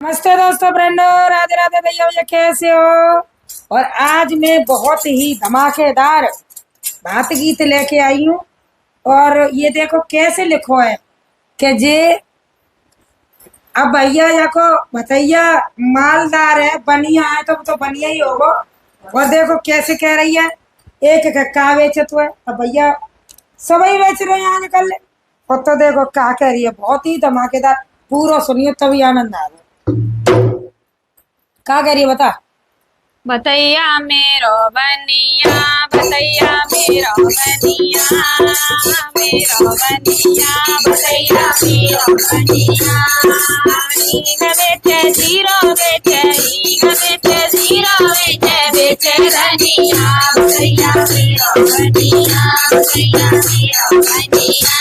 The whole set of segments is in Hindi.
नमस्ते दोस्तों, फ्रेंडो, राधे राधे भैया भैया, कैसे हो। और आज मैं बहुत ही धमाकेदार भात गीत लेके आई हूँ। और ये देखो कैसे लिखो है कि जे अब भैया देखो भतैया मालदार है, बनिया है तो बनिया ही होगा। और देखो कैसे कह रही है, एक का बेचत हुआ है। अब भैया सभी बेच रहे हैं आजकल। और तो देखो क्या कह रही है, बहुत ही धमाकेदार। पूरा सुनिए तभी आनंद आएगा। क्या कह रही है बता। भतैया मेरो बनिया, भतैया मेरो बनिया, मेरो बनिया, भतैया मेरो बनिया। ईग बेचे जीरो बेचे, ईग बेचे जीरो बेचे, बेचे रनिया, भतैया मेरो बनिया, भतैया मेरो बनिया।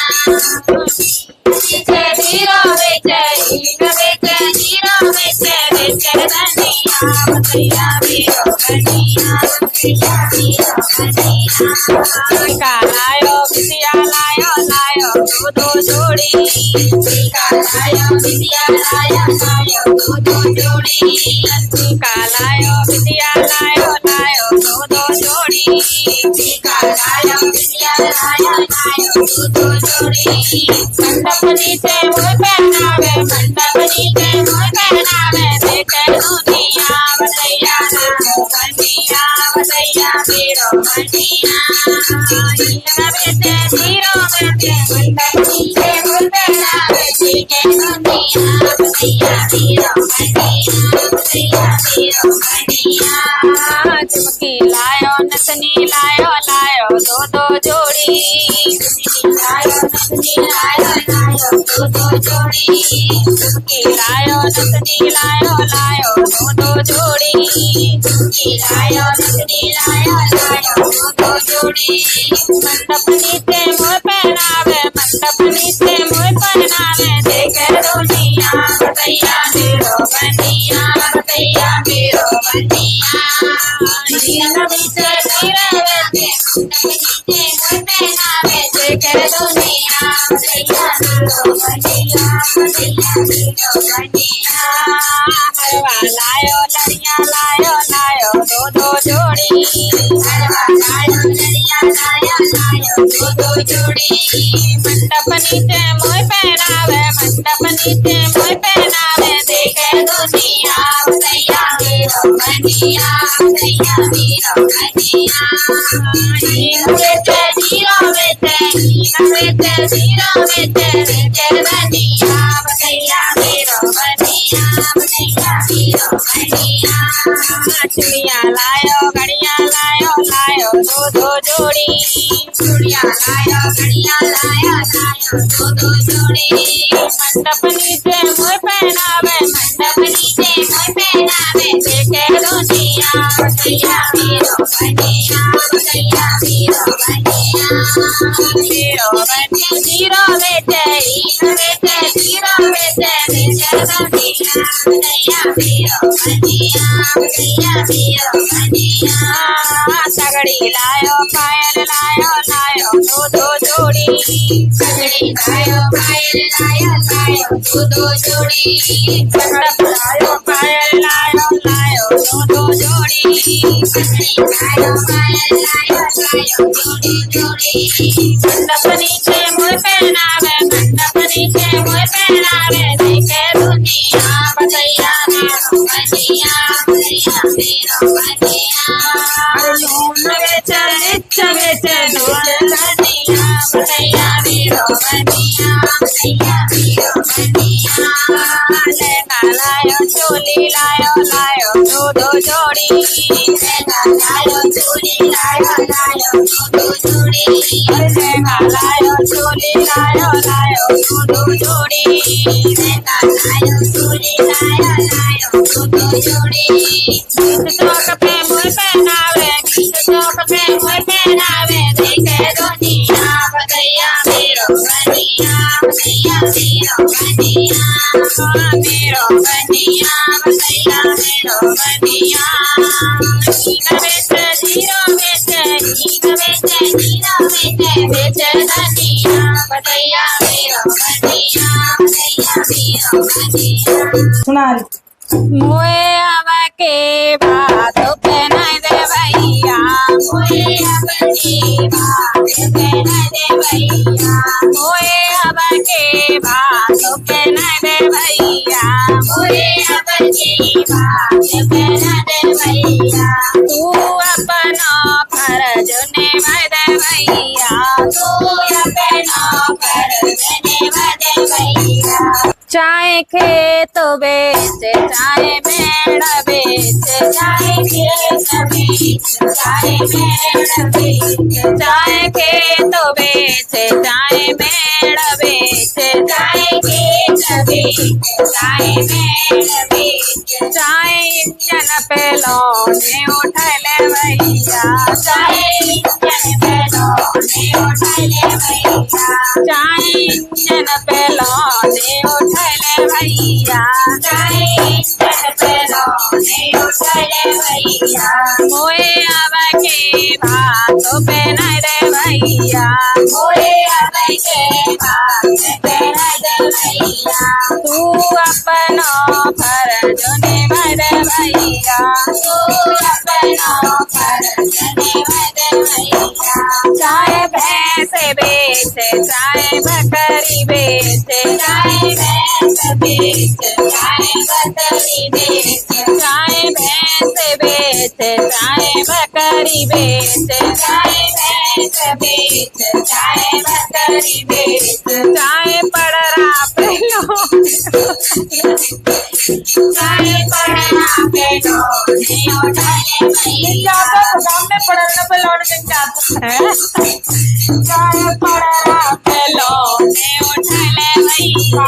बेचे जीरो बेचे, ईग बेचे जीरो बेचे, बेचे रनिया, भतैया मेरो बनिया, भतैया मेरो बनिया। का लायो बिटिया लायो लायो दो जोड़ी, का लायो बिटिया लायो लायो दो जोड़ी, का लायो बिटिया लायो लायो दो जोड़ी, का लायो बिटिया लायो लायो दो जोड़ी। मंडप नीचे मोय पहनावे, मंडप नीचे मोय पहनावे, बेटे दुनिया, भतैया मेरो बनिया, भतैया मेरो बनिया। बेटे जीरो बेटे, मंडप नीचे मोय पहनावे, बेटे दुनिया, भतैया मेरो बनिया, भतैया मेरो बनिया। चुमकी लायो नथनी लायो लायो दो जोड़ी, लायो नथनी लायो लायो दो जोड़ी, चुमकी लायो नथनी लायो लायो दो जोड़ी, चुमकी लायो नथनी लायो लायो दो जोड़ी। मंडप नीचे मोय पहनावे, मंडप नीचे मोय पहनावे, देखे दुनिया, भतैया मेरो बनिया, भतैया मेरो बनिया। नीचे जीरो बेचे, मंडप नीचे मोय पहनावे, देखे दुनिया, भतैया मेरो बनिया, भतैया मेरो बनिया। हरवा लायो लड़िया लायो लायो दो जोड़ी, हरवा लायो लड़िया लायो लायो दो जोड़ी। मंडप नीचे मोय पहनावे, मंडप नीचे मोय पहनावे, देखे दुनिया, भतैया मेरो बनिया, भतैया मेरो बनिया। ईग बेचे जीरो बेचे, ईग बेचे जीरो बेचे, बेचे बनिया, भतैया मेरो बनिया, भतैया मेरो बनिया। चूड़िया लायो घड़िया लायो लायो दो जोड़ी, चूड़िया लायो घड़िया लायो लायो दो जोड़ी। मंडप नीचे मोय पहनावे, मंडप नीचे मोय पहनावे, देखे दुनिया, भतैया मेरो बनिया, भतैया मेरो बनिया। मेरो बनिया जीरो बेचे, ईग बेचे जीरो बेचे, बेचे दुनिया, भतैया मेरो बनिया, भतैया मेरो बनिया। सगड़ी लायो पायल लायो लायो दो जोड़ी, सगड़ी लायो पायल लायो लायो दो जोड़ी, मंडप लायो पायल लायो लायो दो जोड़ी, सगड़ी लायो पायल लायो लायो दो जोड़ी। मंडप नीचे मोय पहनावे, मंडप नीचे मोय पहनावे, देखे दुनिया, भतैया मेरो बनिया, भतैया मेरो बनिया। लून बेचे रिच बेचे दूध धनिया, भतैया मेरो बनिया, भतैया मेरो बनिया। लहंगा लायो चोली लायो लायो दो जोड़ी, लहंगा लायो चोली लायो लायो दो जोड़ी, लहंगा लायो चोली लायो लायो दो जोड़ी, लहंगा लायो चोली लायो लायो दो जोड़ी। चौक पे मोय पहनावे, चौक पे मोय पहनावे, देखे दुनिया, भतैया मेरो बनिया, भतैया मेरो बनिया, मेरो बनिया, भतैया मेरो बनिया। ईग बेचे जीरो बेचे, ईग बेचे जीरो बेचे, बेचे दुनिया, भतैया मेरो बनिया, भतैया मेरो बनिया। सुना मोए अब के बात पे नहीं दे भैया मोए अब के बात पे नहीं दे भैया मोए अब के बात पे नहीं दे भैया मोए अब के बात पे नहीं दे भैया तू अपना फर्ज निभा दे भैया तू अपना फर्ज निभा दे भैया चाहे खेत बेच चाहे मेड़ बेच चाहे खेत बेच चाहे मेड़ बेच चाहे खेत बेच चाहे मेड़ बेच चाहे खेत बेच चाहे मेड़ बेच चाहे इंजन पे लौने उठा ले भैया चाहे इंजन पे लौने उठा ले भैया चाहे इंजन पे लौने उठा ले भैया चाहे इंजन पे लौने उठा ले भैया मोए अब के बातों पे नहीं दे भैया मोए अब के बातों पे नहीं दे भैया तू अपना फर्ज निभा दे भैया तू अपना फर्ज निभा दे भैया चाहे भैंस बेच चाहे बकरी बेच चाहे भैंस बेच चाहे बकरी बेच चाहे भैंस बेच चाहे बकरी बेच चाहे भैंस बेच चाहे बकरी बेच चाहे पड़रा पे चाहे पड़रा पे लौने उठा ले भैया सामने पड़रा पे लौट के जाता है चाहे पड़रा पे लौने उठा ले भैया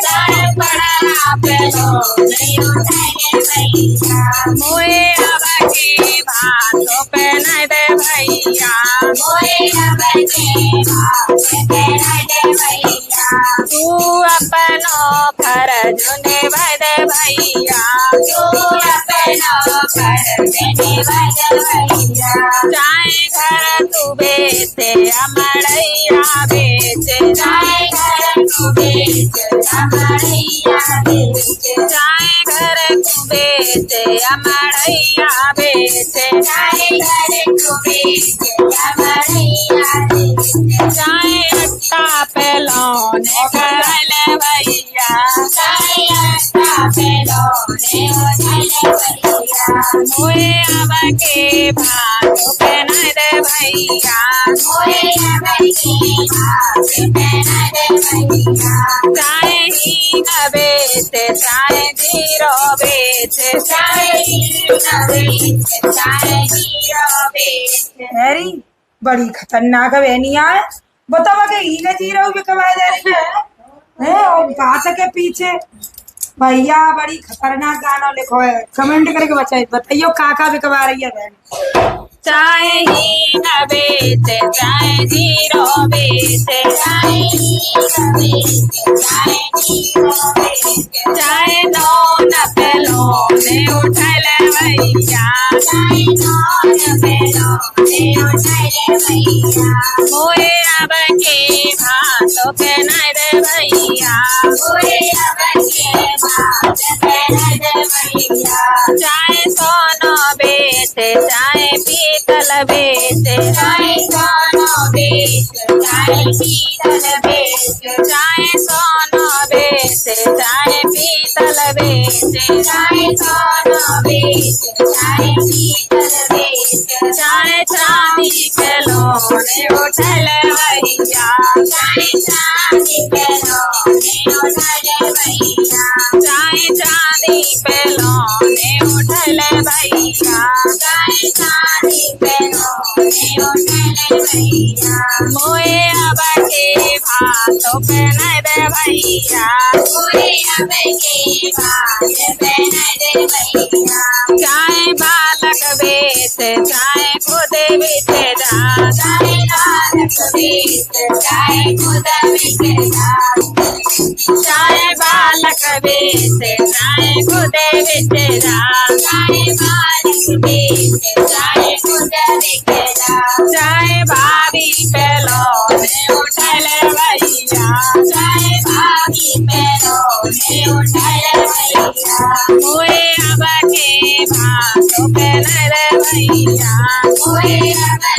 चाहे पड़रा पे लौने उठा ले भैया मोए अब के बातों पे नहीं दे भैया मोए अब के बातों पे नहीं दे भैया तू अपना फर्ज निभा दे भैया तू अपना फर्ज निभा दे भैया चाहे घर तू बेच अमरैया बेच चाहे घर तू बेच अमरैया बेच चाहे घर तू बेच अमरैया बेच चाहे घर तू बेच अमरैया बेच चाहे अट्टा पे लौने कर ले भैया चाहे अट्टा पे लौने उठा ले भैया मोए अब के बातों पे नहीं दे भैया मोए अब के बातों पे नहीं दे भैया चाहे हींग बेच चाहे जीरो बेच चाहे हींग बेच चाहे जीरो बेच अरे बड़ी खतरनाक बहनिया है। बतावा के हीने जीरो बिकवा दे रहे हैं और बात के पीछे भैया बड़ी खतरनाक गाना लिखो है। कमेंट करके बताइयो काका बिकवा रही है बहन। चाहे हींग बेच चाहे जीरो बेच चाहे हींग बेच चाहे जीरो बेच चाहे नौन पे लौने उठा ले भैया चाहे नौन पे लौने उठा ले भैया मोए अब के बातों पे नहीं दे भैया मोए अब के बातों पे नहीं दे भैया चाहे सोना बेच चाहे पीतल बेच चाहे सोना बेच चाहे पीतल बेच चाहे सोना बेच चाहे पीतल बेच चाहे सोना बेच चाहे पीतल बेच चाहे चांदी के लौने उठा ले भैया चाहे चांदी पे लौने उठा ले भैया चाहे चांदी पे लौने उठा ले भैया चाहे चांदी पे लौने उठा ले भैया मोए अब के बातों पे नहीं दे भैया मोए अब के बातों पे नहीं दे भैया चाहे बालक बेच चाहे खुद बेच जा चाहे बालक बेच चाहे खुद बेच जा चाहे बालक बेच चाहे खुद बेच जा चाहे बालक बेच चाहे खुद बेच जा चाहे भाभी पे लौने उठा ले भैया चाहे भाभी पे लौने उठा ले भैया मोए अब के भातो के नर भैया मोए अब